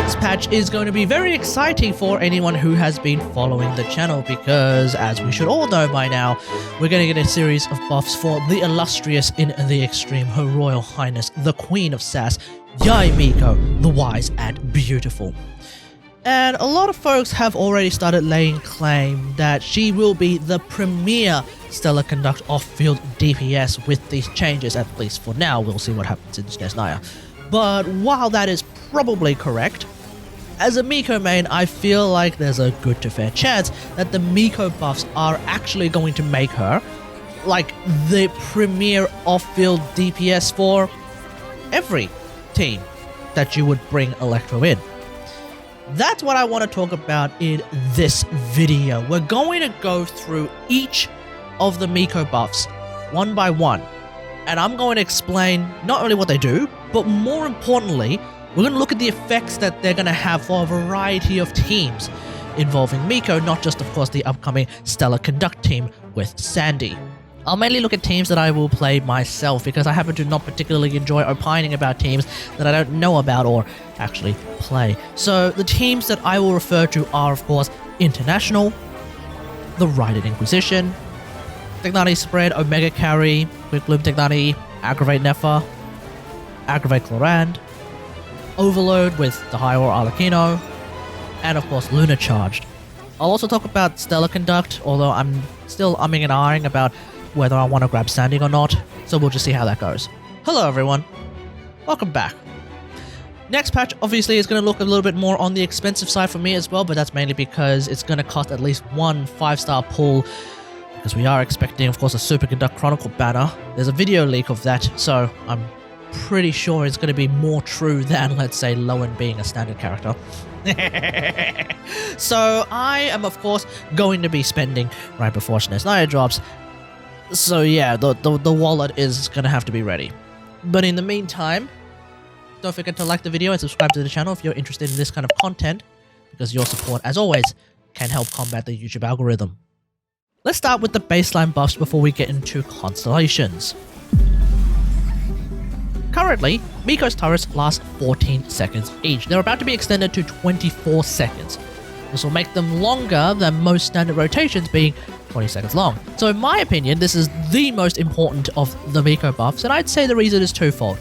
next patch is going to be very exciting for anyone who has been following the channel because, as we should all know by now, we're going to get a series of buffs for the illustrious in the extreme, Her Royal Highness, the Queen of Sass, Yae Miko, the Wise and Beautiful. And a lot of folks have already started laying claim that she will be the premier StellarConduct off-field DPS with these changes, at least for now. We'll see what happens in Desnaya. But while that is probably correct, as a Miko main, I feel like there's a good to fair chance that the Miko buffs are actually going to make her like the premier off-field DPS for every team that you would bring Electro in. That's what I want to talk about in this video. We're going to go through each of the Miko buffs one by one, and I'm going to explain not only what they do, but more importantly, we're going to look at the effects that they're going to have for a variety of teams involving Miko, not just, of course, the upcoming StellarConduct team with Sandy. I'll mainly look at teams that I will play myself because I happen to not particularly enjoy opining about teams that I don't know about or actually play. So the teams that I will refer to are, of course, International, the Raiden Inquisition, Kategari Spread, Omega Carry, Quick Loop Kategari, Aggravate Nefa, Aggravate Clorinde, Overload with the High Or Arlecchino, and of course Lunar Charged. I'll also talk about StellarConduct, although I'm still umming and ahhing about whether I want to grab Sandy or not, so we'll just see how that goes. Hello everyone, welcome back. Next patch obviously is going to look a little bit more on the expensive side for me as well, but that's mainly because it's going to cost at least one 5-star pull, because we are expecting, of course, a Superconduct Chronicle banner. There's a video leak of that, so I'm pretty sure it's going to be more true than, let's say, Lowen being a standard character. So I am, of course, going to be spending right before Desnaya drops. So yeah, the wallet is going to have to be ready. But in the meantime, don't forget to like the video and subscribe to the channel if you're interested in this kind of content, because your support, as always, can help combat the YouTube algorithm. Let's start with the baseline buffs before we get into constellations. Currently, Miko's turrets last 14 seconds each. They're about to be extended to 24 seconds. This will make them longer than most standard rotations, being 20 seconds long. So in my opinion, this is the most important of the Miko buffs, and I'd say the reason is twofold.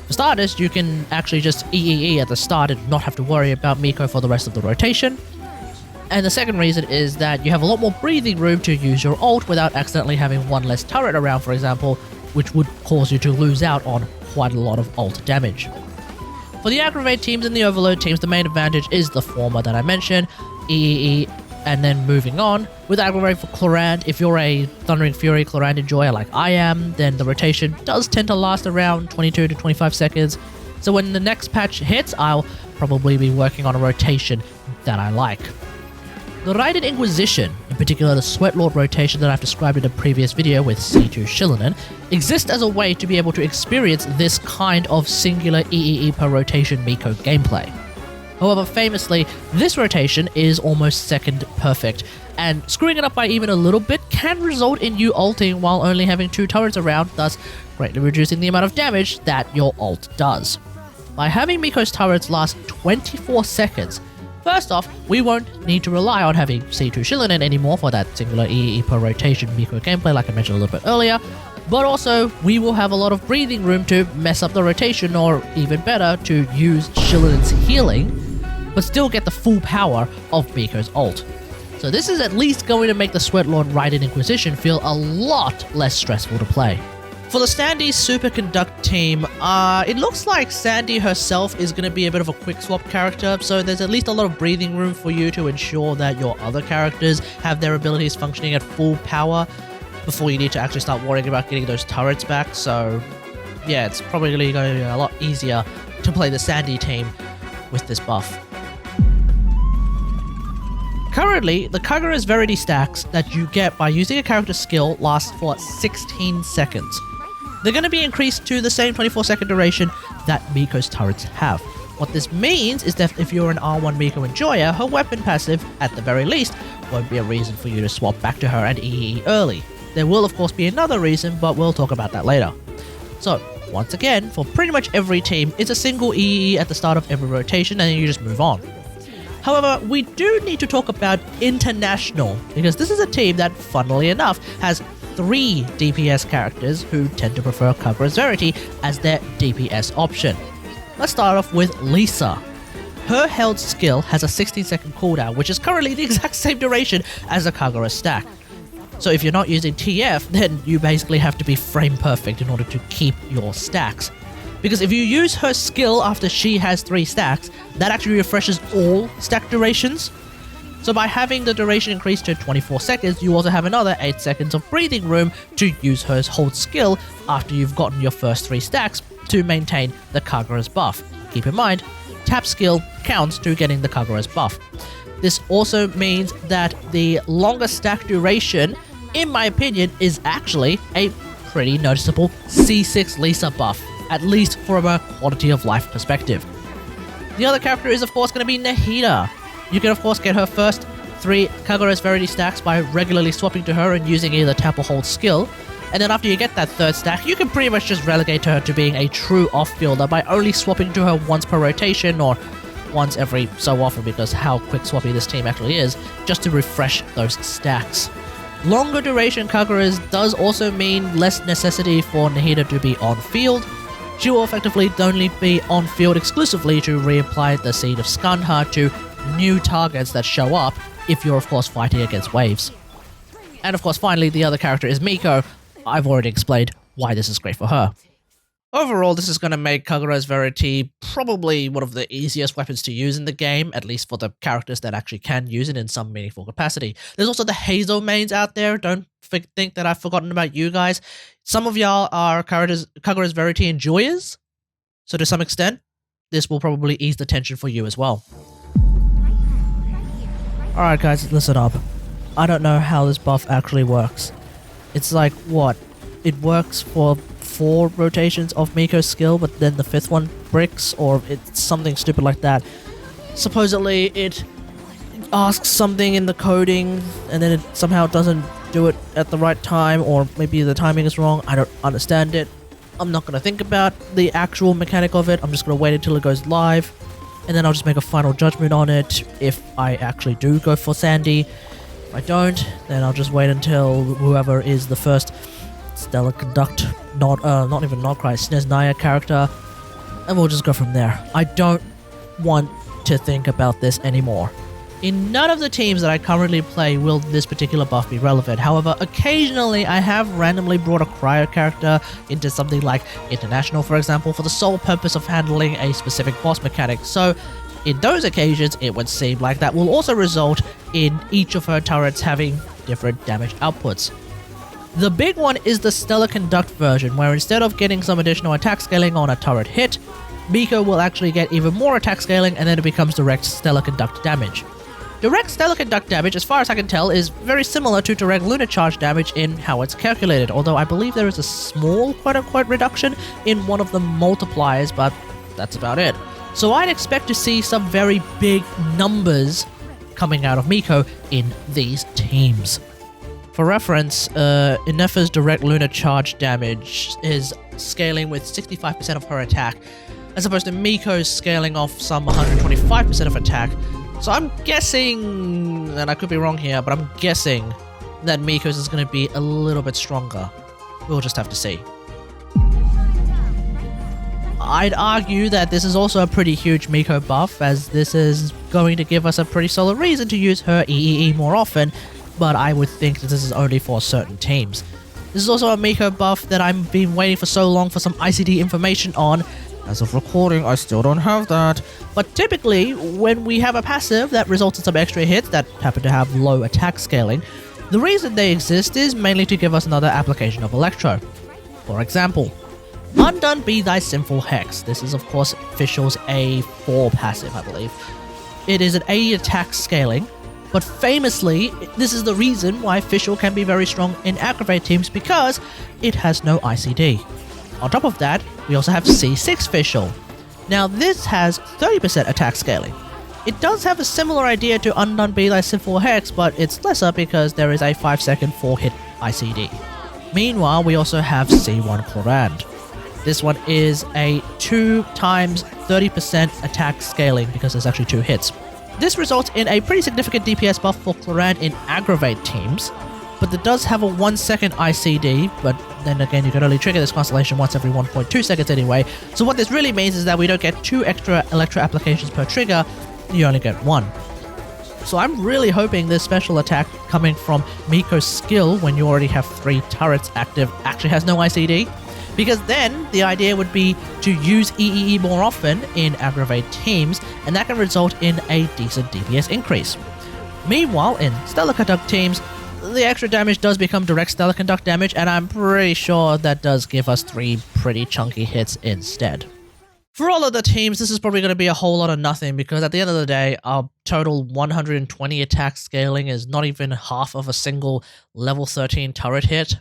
For starters, you can actually just EEE at the start and not have to worry about Miko for the rest of the rotation. And the second reason is that you have a lot more breathing room to use your ult without accidentally having one less turret around, for example, which would cause you to lose out on quite a lot of ult damage. For the Aggravate teams and the Overload teams, the main advantage is the former that I mentioned, EEE, and then moving on. With Aggravate for Clorinde, if you're a Thundering Fury Clorinde enjoyer like I am, then the rotation does tend to last around 22 to 25 seconds. So when the next patch hits, I'll probably be working on a rotation that I like. The Raiden Inquisition, in particular the Sweatlord rotation that I've described in a previous video with C2 Shillinen, exists as a way to be able to experience this kind of singular EEE per rotation Miko gameplay. However, famously, this rotation is almost second perfect, and screwing it up by even a little bit can result in you ulting while only having 2 turrets around, thus greatly reducing the amount of damage that your ult does. By having Miko's turrets last 24 seconds, first off, we won't need to rely on having C2 Shillinen anymore for that singular EEE per rotation Miko gameplay like I mentioned a little bit earlier, but also we will have a lot of breathing room to mess up the rotation, or even better, to use Shillinen's healing, but still get the full power of Miko's ult. So this is at least going to make the Sweatlord Raiden Inquisition feel a lot less stressful to play. For the Sandy Superconduct team, it looks like Sandy herself is going to be a bit of a quick swap character, so there's at least a lot of breathing room for you to ensure that your other characters have their abilities functioning at full power before you need to actually start worrying about getting those turrets back. So yeah, it's probably going to be a lot easier to play the Sandy team with this buff. Currently, the Kagura's Verity stacks that you get by using a character's skill last for 16 seconds. They're going to be increased to the same 24-second duration that Miko's turrets have. What this means is that if you're an R1 Miko enjoyer, her weapon passive, at the very least, won't be a reason for you to swap back to her and EE early. There will of course be another reason, but we'll talk about that later. So, once again, for pretty much every team, it's a single EE at the start of every rotation and then you just move on. However, we do need to talk about International, because this is a team that, funnily enough, has 3 DPS characters who tend to prefer Kagura's Verity as their DPS option. Let's start off with Lisa. Her held skill has a 16-second cooldown, which is currently the exact same duration as a Kagura stack. So if you're not using TF, then you basically have to be frame perfect in order to keep your stacks. Because if you use her skill after she has 3 stacks, that actually refreshes all stack durations. So by having the duration increased to 24 seconds, you also have another 8 seconds of breathing room to use her hold skill after you've gotten your first 3 stacks to maintain the Kagura's buff. Keep in mind, tap skill counts to getting the Kagura's buff. This also means that the longer stack duration, in my opinion, is actually a pretty noticeable C6 Lisa buff, at least from a quality of life perspective. The other character is of course going to be Nahida. You can of course get her first 3 Kagura's Verity stacks by regularly swapping to her and using either tap or hold skill, and then after you get that 3rd stack, you can pretty much just relegate her to being a true off-fielder by only swapping to her once per rotation or once every so often, because how quick swappy this team actually is, just to refresh those stacks. Longer duration Kaguras does also mean less necessity for Nahida to be on-field. She will effectively only be on-field exclusively to reapply the Seed of Skandha to new targets that show up if you're of course fighting against waves. And of course finally the other character is Miko. I've already explained why this is great for her. Overall, this is going to make Kagura's Verity probably one of the easiest weapons to use in the game, at least for the characters that actually can use it in some meaningful capacity. There's also the Hazel mains out there. Don't think that I've forgotten about you guys. Some of y'all are Kagura's Verity enjoyers, so to some extent, this will probably ease the tension for you as well. Alright guys, listen up. I don't know how this buff actually works. It's like, what? It works for 4 rotations of Miko's skill, but then the 5th one bricks, or it's something stupid like that. Supposedly, it asks something in the coding, and then it somehow doesn't do it at the right time, or maybe the timing is wrong. I don't understand it. I'm not going to think about the actual mechanic of it. I'm just going to wait until it goes live, and then I'll just make a final judgment on it if I actually do go for Sandy. If I don't, then I'll just wait until whoever is the first StellarConduct, not even Nodcry, Sneznaya character, and we'll just go from there. I don't want to think about this anymore. In none of the teams that I currently play will this particular buff be relevant. However, occasionally I have randomly brought a cryo character into something like International, for example, for the sole purpose of handling a specific boss mechanic. So in those occasions, it would seem like that will also result in each of her turrets having different damage outputs. The big one is the StellarConduct version, where instead of getting some additional attack scaling on a turret hit, Miko will actually get even more attack scaling, and then it becomes direct StellarConduct damage. Direct StellarConduct damage, as far as I can tell, is very similar to direct Lunar Charge damage in how it's calculated, although I believe there is a small quote-unquote reduction in one of the multipliers, but that's about it. So I'd expect to see some very big numbers coming out of Miko in these teams. For reference, Inefa's direct Lunar Charge damage is scaling with 65% of her attack, as opposed to Miko's scaling off some 125% of attack. So I'm guessing, and I could be wrong here, but I'm guessing that Miko's is going to be a little bit stronger. We'll just have to see. I'd argue that this is also a pretty huge Miko buff, as this is going to give us a pretty solid reason to use her EEE more often, but I would think that this is only for certain teams. This is also a Miko buff that I've been waiting for so long for some ICD information on. As of recording, I still don't have that. But typically, when we have a passive that results in some extra hits that happen to have low attack scaling, the reason they exist is mainly to give us another application of Electro. For example, Undone Be Thy Sinful Hex. This is of course Fischl's A4 passive, I believe. It is an 80 attack scaling, but famously, this is the reason why Fischl can be very strong in Aggravate teams, because it has no ICD. On top of that, we also have C6 Fischl. Now this has 30% attack scaling. It does have a similar idea to Undone Be Thy Sinful Hex, but it's lesser because there is a 5-second 4-hit ICD. Meanwhile, we also have C1 Clorinde. This one is a 2 times 30% attack scaling because there's actually 2 hits. This results in a pretty significant DPS buff for Clorinde in Aggravate teams, but it does have a 1 second ICD, but then again you can only trigger this Constellation once every 1.2 seconds anyway, so what this really means is that we don't get 2 extra Electro applications per trigger, you only get 1. So I'm really hoping this special attack coming from Miko's skill when you already have 3 turrets active actually has no ICD, because then the idea would be to use EEE more often in Aggravate teams, and that can result in a decent DPS increase. Meanwhile, in StellarConduct teams, the extra damage does become direct StellarConduct damage, and I'm pretty sure that does give us 3 pretty chunky hits instead. For all of the teams, this is probably going to be a whole lot of nothing, because at the end of the day, our total 120 attack scaling is not even half of a single level 13 turret hit,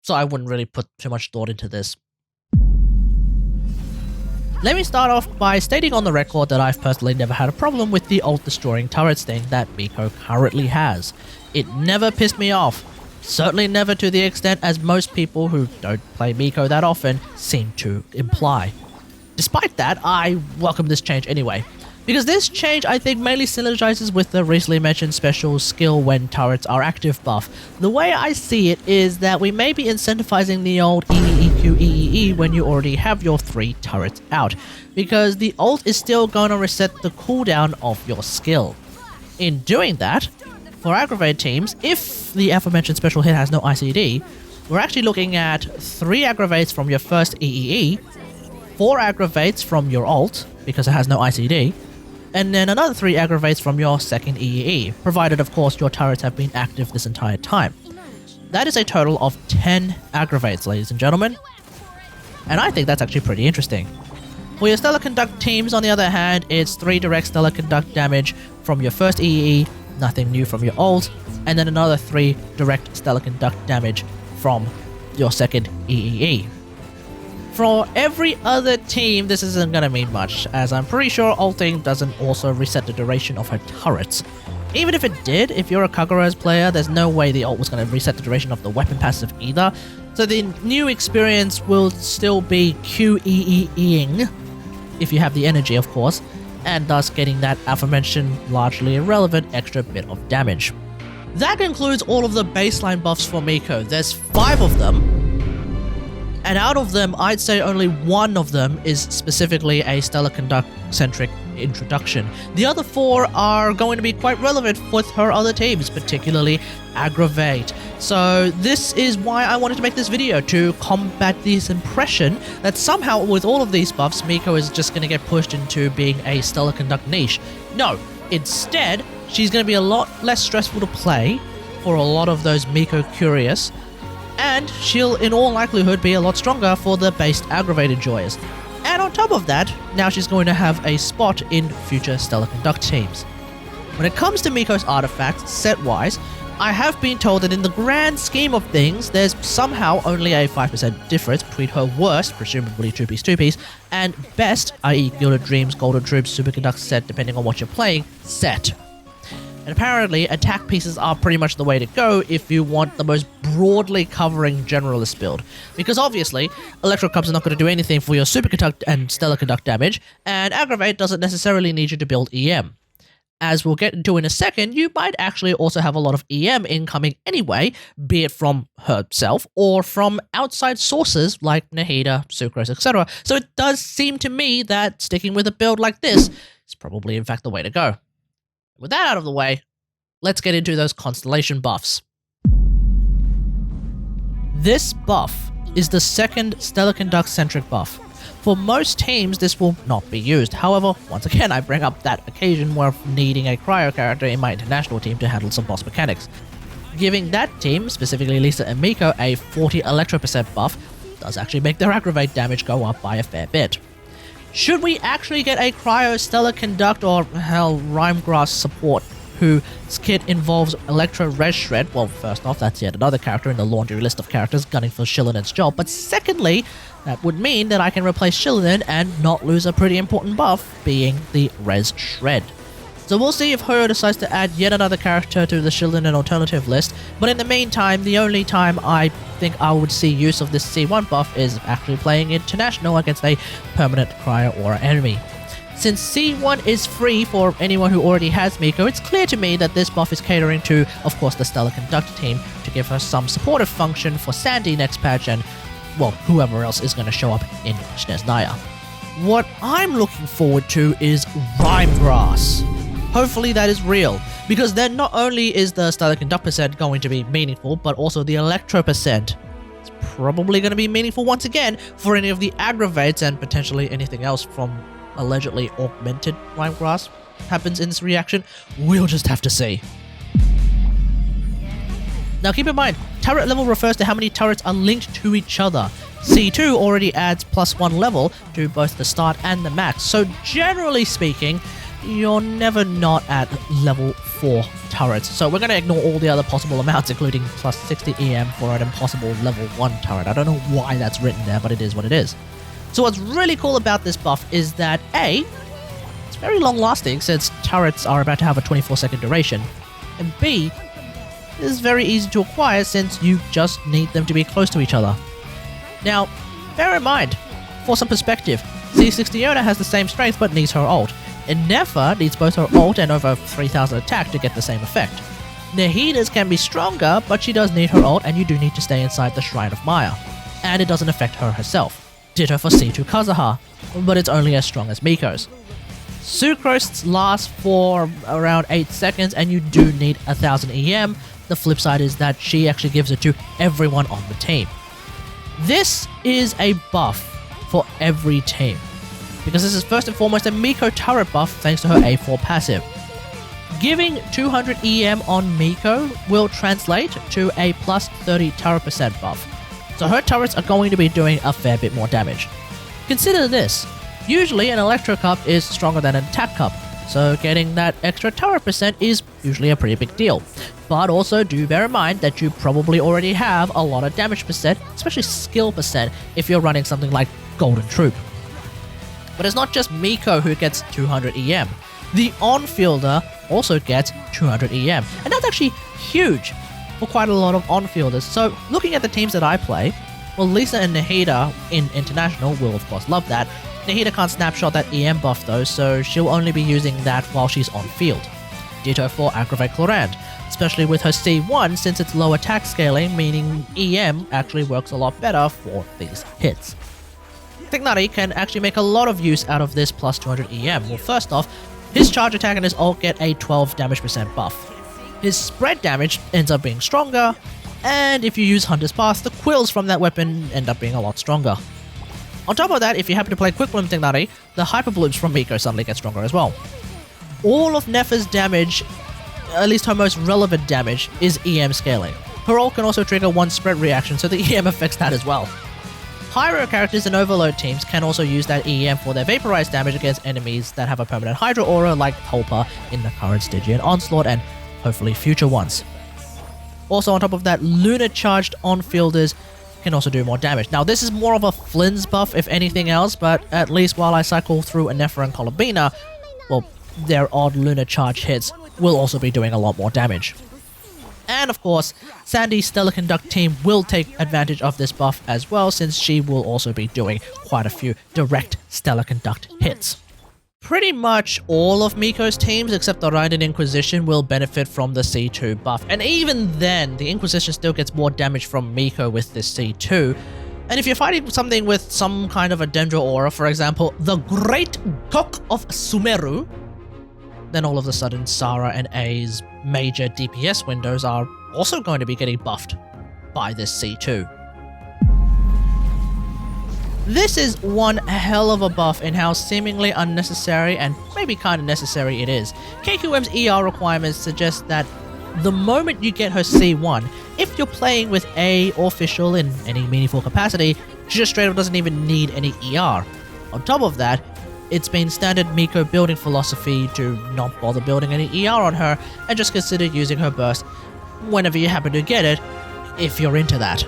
so I wouldn't really put too much thought into this. Let me start off by stating on the record that I've personally never had a problem with the ult destroying turrets thing that Miko currently has. It never pissed me off. Certainly never to the extent as most people who don't play Miko that often seem to imply. Despite that, I welcome this change anyway, because this change I think mainly synergizes with the recently mentioned special skill when turrets are active buff. The way I see it is that we may be incentivizing the old EEQ when you already have your 3 turrets out, because the ult is still going to reset the cooldown of your skill. In doing that, for Aggravate teams, if the aforementioned special hit has no ICD, we're actually looking at 3 aggravates from your first EEE, 4 aggravates from your ult, because it has no ICD, and then another 3 aggravates from your second EEE, provided of course your turrets have been active this entire time. That is a total of 10 aggravates, ladies and gentlemen, and I think that's actually pretty interesting. For your StellarConduct teams, on the other hand, it's 3 direct StellarConduct damage from your first EEE, nothing new from your ult, and then another 3 direct StellarConduct damage from your second EEE. For every other team, this isn't going to mean much, as I'm pretty sure ulting doesn't also reset the duration of her turrets. Even if it did, if you're a Kagura's player, there's no way the ult was going to reset the duration of the weapon passive either, so the new experience will still be QEEing, if you have the energy of course, and thus getting that aforementioned largely irrelevant extra bit of damage. That concludes all of the baseline buffs for Miko. There's 5 of them, and out of them, I'd say only 1 of them is specifically a StellarConduct-centric introduction. The other 4 are going to be quite relevant with her other teams, particularly Aggravate. So this is why I wanted to make this video, to combat this impression that somehow with all of these buffs, Miko is just going to get pushed into being a StellarConduct niche. No, instead, she's going to be a lot less stressful to play for a lot of those Miko curious, and she'll in all likelihood be a lot stronger for the based Aggravate enjoyers. And on top of that, now she's going to have a spot in future StellarConduct teams. When it comes to Miko's artifacts, set-wise, I have been told that in the grand scheme of things, there's somehow only a 5% difference between her worst, presumably 2-piece, and best, i.e. Gilded Dreams, Golden Troops, Superconduct set, depending on what you're playing, set. And apparently, attack pieces are pretty much the way to go if you want the most broadly covering generalist build. Because obviously, Electro Cups are not going to do anything for your Superconduct and StellarConduct damage, and Aggravate doesn't necessarily need you to build EM. As we'll get into in a second, you might actually also have a lot of EM incoming anyway, be it from herself or from outside sources like Nahida, Sucrose, etc. So it does seem to me that sticking with a build like this is probably in fact the way to go. With that out of the way, let's get into those Constellation buffs. This buff is the second StellarConduct-centric buff. For most teams, this will not be used. However, once again, I bring up that occasion where needing a cryo character in my international team to handle some boss mechanics. Giving that team, specifically Lisa and Miko, a 40 Electro% buff does actually make their Aggravate damage go up by a fair bit. Should we actually get a cryo StellarConduct or hell Rhymegrass support whose kit involves Electro Res Shred? Well, first off, that's yet another character in the laundry list of characters gunning for Shillinen's job, but secondly, that would mean that I can replace Shillinen and not lose a pretty important buff, being the Res Shred. So we'll see if Hoyo decides to add yet another character to the Shield in an alternative list, but in the meantime, the only time I think I would see use of this C1 buff is actually playing International against a permanent Cryo Aura enemy. Since C1 is free for anyone who already has Miko, it's clear to me that this buff is catering to, of course, the StellarConduct team to give her some supportive function for Sandy next patch and, well, whoever else is going to show up in Snezhnaya. What I'm looking forward to is Rhyme Grass. Hopefully that is real, because then not only is the StellarConduct percent going to be meaningful, but also the Electro percent. It's probably going to be meaningful once again for any of the aggravates and potentially anything else from allegedly augmented Rhyme Grass happens in this reaction. We'll just have to see. Now keep in mind, turret level refers to how many turrets are linked to each other. C2 already adds +1 level to both the start and the max, so generally speaking, you're never not at level 4 turrets. So we're going to ignore all the other possible amounts, including +60 EM for an impossible level 1 turret. I don't know why that's written there, but it is what it is. So what's really cool about this buff is that A, it's very long lasting since turrets are about to have a 24-second duration, and B, it is very easy to acquire since you just need them to be close to each other. Now, bear in mind, for some perspective, C60 has the same strength but needs her ult. Nefer needs both her ult and over 3000 attack to get the same effect. Nahida's can be stronger, but she does need her ult and you do need to stay inside the Shrine of Maya. And it doesn't affect her herself. Ditto for C2 Kazuha, but it's only as strong as Miko's. Sucrose's lasts for around 8 seconds and you do need 1000 EM. The flip side is that she actually gives it to everyone on the team. This is a buff for every team, because this is first and foremost a Miko turret buff thanks to her A4 passive. Giving 200 EM on Miko will translate to a +30 turret percent buff, so her turrets are going to be doing a fair bit more damage. Consider this, usually an Electro Cup is stronger than an Attack Cup, so getting that extra turret percent is usually a pretty big deal. But also do bear in mind that you probably already have a lot of damage percent, especially skill percent, if you're running something like Golden Troop. But it's not just Miko who gets 200 EM. The on-fielder also gets 200 EM, and that's actually huge for quite a lot of on-fielders. So looking at the teams that I play, well, Lisa and Nahida in International will of course love that. Nahida can't snapshot that EM buff though, so she'll only be using that while she's on field. Ditto for Aggravate Clorinde, especially with her C1 since it's low attack scaling, meaning EM actually works a lot better for these hits. Kategari can actually make a lot of use out of this +200 EM. Well, first off, his charge attack and his ult get a 12 damage percent buff. His spread damage ends up being stronger, and if you use Hunter's Pass, the quills from that weapon end up being a lot stronger. On top of that, if you happen to play Quick Bloom Kategari, the Hyper Blooms from Miko suddenly get stronger as well. All of Nefer's damage, at least her most relevant damage, is EM scaling. Her ult can also trigger one spread reaction, so the EM affects that as well. Pyro characters and Overload teams can also use that EM for their vaporized damage against enemies that have a permanent Hydro Aura like Tulpa in the current Stygian Onslaught and hopefully future ones. Also on top of that, Lunar charged on-fielders can also do more damage. Now this is more of a Flynn's buff if anything else, but at least while I cycle through Nefer and Columbina, well, their odd Lunar charge hits will also be doing a lot more damage. And of course, Sandy's StellarConduct team will take advantage of this buff as well, since she will also be doing quite a few direct StellarConduct hits. Pretty much all of Miko's teams except the Raiden Inquisition will benefit from the C2 buff, and even then, the Inquisition still gets more damage from Miko with this C2. And if you're fighting something with some kind of a Dendro Aura, for example, the Great Cock of Sumeru, then all of a sudden Sarah and A's major DPS windows are also going to be getting buffed by this C2. This is one hell of a buff in how seemingly unnecessary and maybe kind of necessary it is. KQM's ER requirements suggest that the moment you get her C1, if you're playing with A or Fischl in any meaningful capacity, she just straight up doesn't even need any ER. On top of that, it's been standard Miko building philosophy to not bother building any ER on her and just consider using her burst whenever you happen to get it, if you're into that.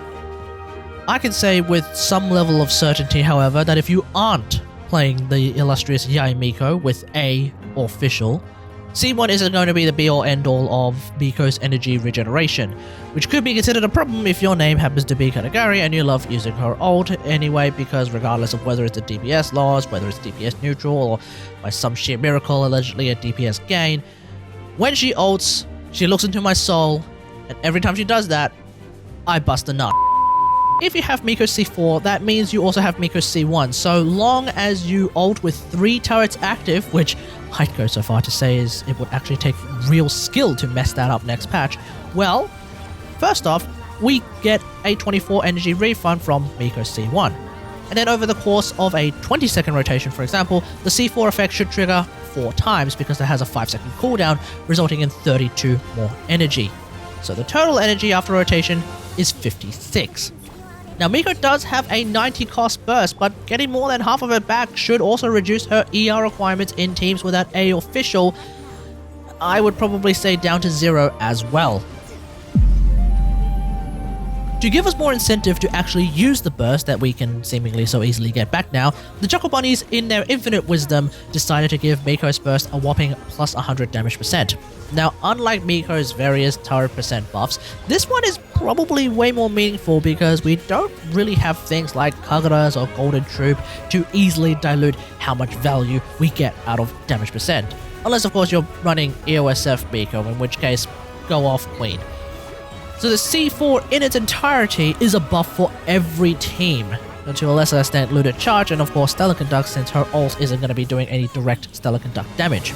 I can say with some level of certainty, however, that if you aren't playing the illustrious Yae Miko with A or Fischl, C1 isn't going to be the be-all end-all of Miko's energy regeneration, which could be considered a problem if your name happens to be Kategari and you love using her ult anyway, because regardless of whether it's a DPS loss, whether it's DPS neutral, or by some sheer miracle allegedly a DPS gain, when she ults, she looks into my soul, and every time she does that, I bust a nut. If you have Miko C4, that means you also have Miko C1, so long as you ult with 3 turrets active, which I'd go so far to say is it would actually take real skill to mess that up next patch, well, first off, we get a 24 energy refund from Miko C1. And then over the course of a 20-second rotation, for example, the C4 effect should trigger 4 times because it has a 5-second cooldown, resulting in 32 more energy. So the total energy after rotation is 56. Now, Miko does have a 90 cost burst, but getting more than half of it back should also reduce her ER requirements in teams without A or Fischl. I would probably say down to 0 as well. To give us more incentive to actually use the burst that we can seemingly so easily get back now, the Chuckle Bunnies, in their infinite wisdom, decided to give Miko's burst a whopping plus 100 damage percent. Now, unlike Miko's various turret percent buffs, this one is probably way more meaningful because we don't really have things like Kagura's or Golden Troop to easily dilute how much value we get out of damage percent. Unless, of course, you're running EOSF Miko, in which case, go off queen. So the C4 in its entirety is a buff for every team, and to a lesser extent Looted Charge, and of course StellarConduct, since her ult isn't going to be doing any direct StellarConduct damage.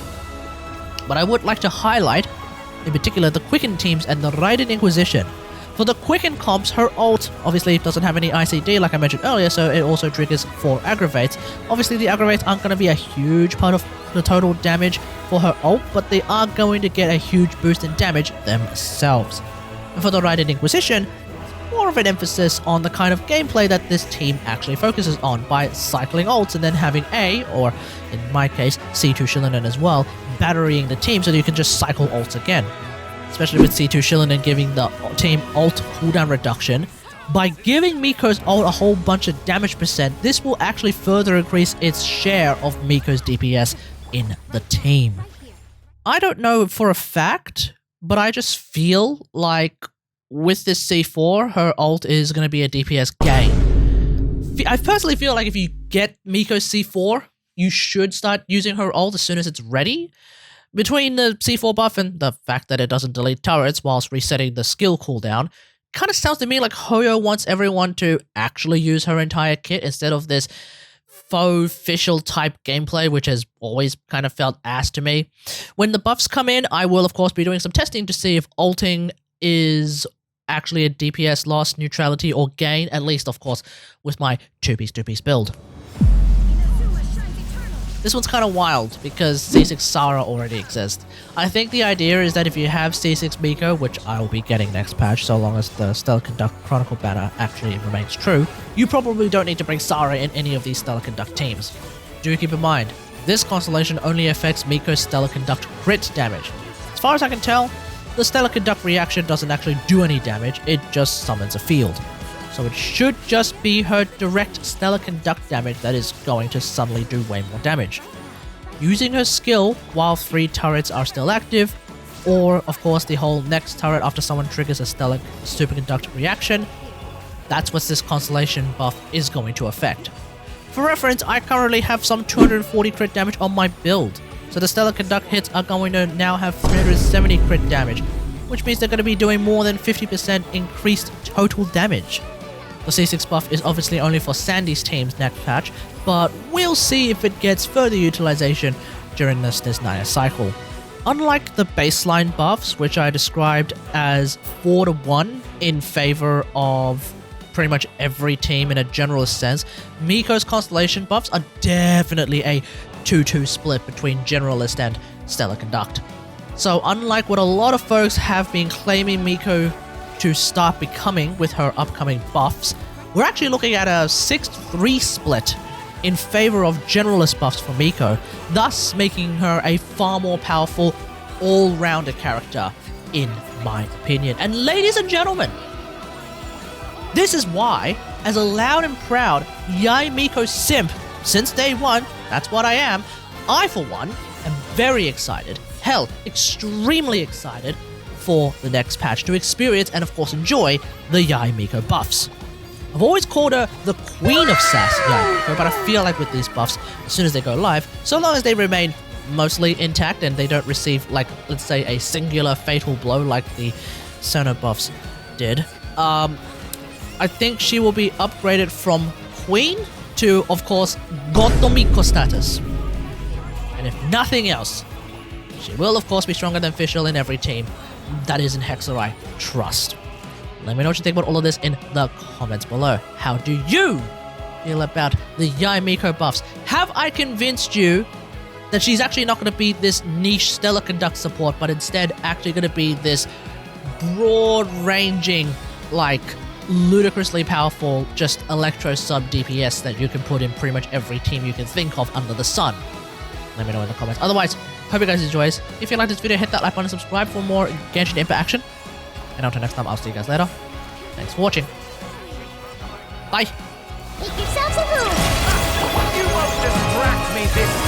But I would like to highlight, in particular, the Quicken teams and the Raiden Inquisition. For the Quicken comps, her ult obviously doesn't have any ICD like I mentioned earlier, so it also triggers 4 aggravates. Obviously the aggravates aren't going to be a huge part of the total damage for her ult, but they are going to get a huge boost in damage themselves. And for the Raiden Inquisition, more of an emphasis on the kind of gameplay that this team actually focuses on by cycling ults and then having A, or in my case, C2 Shillinen as well, batterying the team so that you can just cycle ults again. Especially with C2 Shillinen giving the team ult cooldown reduction. By giving Miko's ult a whole bunch of damage percent, this will actually further increase its share of Miko's DPS in the team. I don't know for a fact, but I just feel like with this C4, her ult is going to be a DPS gain. I personally feel like if you get Miko C4, you should start using her ult as soon as it's ready. Between the C4 buff and the fact that it doesn't delete turrets whilst resetting the skill cooldown, kind of sounds to me like Hoyo wants everyone to actually use her entire kit instead of this faux Fischl type gameplay, which has always kind of felt ass to me. When the buffs come in, I will of course be doing some testing to see if ulting is actually a DPS loss, neutrality, or gain, at least of course with my 2-piece build. This one's kind of wild because C6 Sara already exists. I think the idea is that if you have C6 Miko, which I will be getting next patch so long as the StellarConduct Chronicle banner actually remains true, you probably don't need to bring Sara in any of these StellarConduct teams. Do keep in mind, this Constellation only affects Miko's StellarConduct crit damage. As far as I can tell, the StellarConduct reaction doesn't actually do any damage, it just summons a field. So it should just be her direct StellarConduct damage that is going to suddenly do way more damage. Using her skill while 3 turrets are still active, or of course the whole next turret after someone triggers a Stellar Superconduct reaction, that's what this Constellation buff is going to affect. For reference, I currently have some 240 crit damage on my build, so the StellarConduct hits are going to now have 370 crit damage, which means they're going to be doing more than 50% increased total damage. The C6 buff is obviously only for Sandy's team's next patch, but we'll see if it gets further utilization during this Naya cycle. Unlike the baseline buffs, which I described as 4-1 in favor of pretty much every team in a generalist sense, Miko's Constellation buffs are definitely a 2-2 split between generalist and StellarConduct. So unlike what a lot of folks have been claiming Miko to start becoming with her upcoming buffs, we're actually looking at a 6-3 split in favor of generalist buffs for Miko, thus making her a far more powerful all-rounder character, in my opinion. And ladies and gentlemen, this is why, as a loud and proud Yae Miko simp since day one, that's what I am, I for one am very excited, hell, extremely excited for the next patch to experience and of course enjoy the Yae Miko buffs. I've always called her the queen of sass, Yae Miko, but I feel like with these buffs, as soon as they go live, so long as they remain mostly intact and they don't receive, like, let's say a singular fatal blow like the Tenno buffs did, I think she will be upgraded from queen to, of course, Gotomiko status. And if nothing else, she will of course be stronger than Fischl in every team that is in Hexarai. Trust. Let me know what you think about all of this in the comments below. How do you feel about the Yae Miko buffs? Have I convinced you that she's actually not going to be this niche StellarConduct support, but instead actually going to be this broad-ranging, like, ludicrously powerful, just Electro sub DPS that you can put in pretty much every team you can think of under the sun? Let me know in the comments. Otherwise, hope you guys enjoy this. If you like this video, hit that like button and subscribe for more Genshin Impact action. And until next time, I'll see you guys later. Thanks for watching. Bye. Make yourselves a move. You won't distract me this